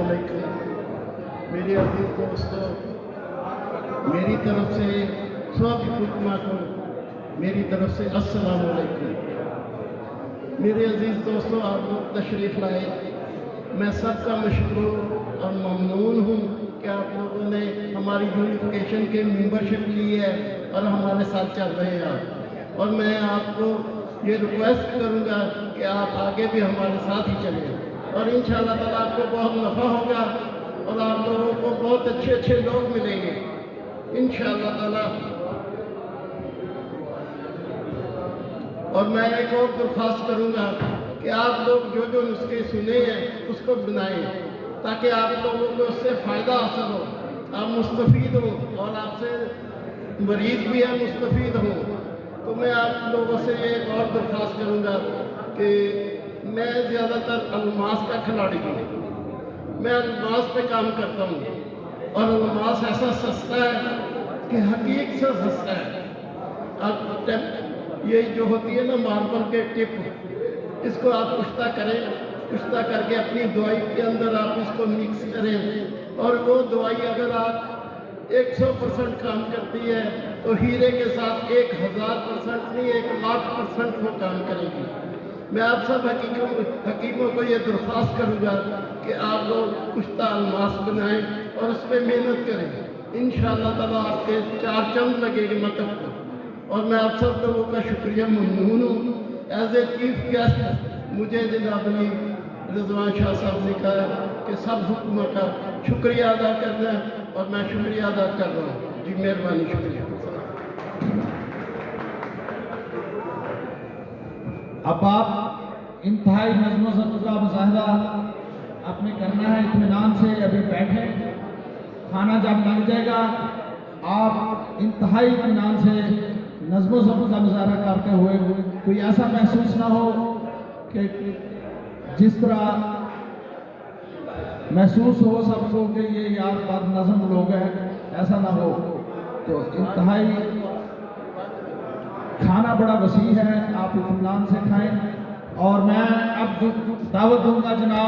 अलैकुम। मेरे अजीज दोस्तों, मेरी तरफ से सब हुक्मा को मेरी तरफ से अस्सलाम वालेकुम। मेरे अजीज दोस्तों, आप लोग तशरीफ़ लाए, मैं सबका मशकूर और ममनून हूँ कि आप लोगों ने हमारी यूनिफिकेशन के मेंबरशिप ली है और हमारे साथ चल रहे हैं आप। और मैं आपको ये रिक्वेस्ट करूँगा कि आप आगे भी हमारे साथ ही चलें और इंशाअल्लाह ताला आपको बहुत नफ़ा होगा और आप लोगों को बहुत अच्छे अच्छे लोग मिलेंगे इंशाअल्लाह ताला। और मैं एक और दरख्वास्त करूँगा कि आप लोग जो जो नुस्खे सुने हैं उसको बनाएं ताकि आप लोगों को उससे फ़ायदा हासिल हो, आप मुस्तफ़ीद हो और आपसे मरीज़ भी है मुस्तफ़ीद हो। तो मैं आप लोगों से ये एक और दरख्वास्त करूँगा कि मैं ज़्यादातर अलमास का खिलाड़ी हूँ, मैं अलमास पे काम करता हूँ और अलमास ऐसा सस्ता है कि हकीक से सस्ता है। अब ये जो होती है ना मार्बल के टिप, इसको आप कुश्ता करें, कुश्ता करके अपनी दवाई के अंदर आप इसको मिक्स करें और वो दवाई अगर आप 100% काम करती है तो हीरे के साथ 1000% नहीं 1,00,000% वो काम करेगी। मैं आप सब हकीमों को ये दरख्वास्त करूँगा कि आप लोग कुश्ता अलमास बनाएं और उस पर मेहनत करें। इंशाअल्लाह ताला आपके चार चंद लगेंगे मतलब को। और मैं आप सब लोगों का शुक्रिया ममनून हूँ। एज ए चीफ गेस्ट मुझे जनाब अली रिजवान शाह साहब ने कहा कि सब हुक्म का शुक्रिया अदा करना है और मैं शुक्रिया अदा कर रहा हूँ। जी मेहरबानी, शुक्रिया। अब आप इंतहाई नज़्म ज़ब्त का मुजाहिदा आपने करना है, इत्मीनान से अभी बैठे, खाना जब लग जाएगा आप इंतहाई इत्मीनान से नज़्म ज़ब्त का मुजाहिदा करते हुए कोई ऐसा महसूस ना हो कि जिस तरह महसूस हो सबको कि ये यार बद नज़म लोग हैं, ऐसा ना हो। तो इंतहाई खाना बड़ा वसी है, आप इत्मीनान से खाएं। और मैं अब दावत दूंगा जनाब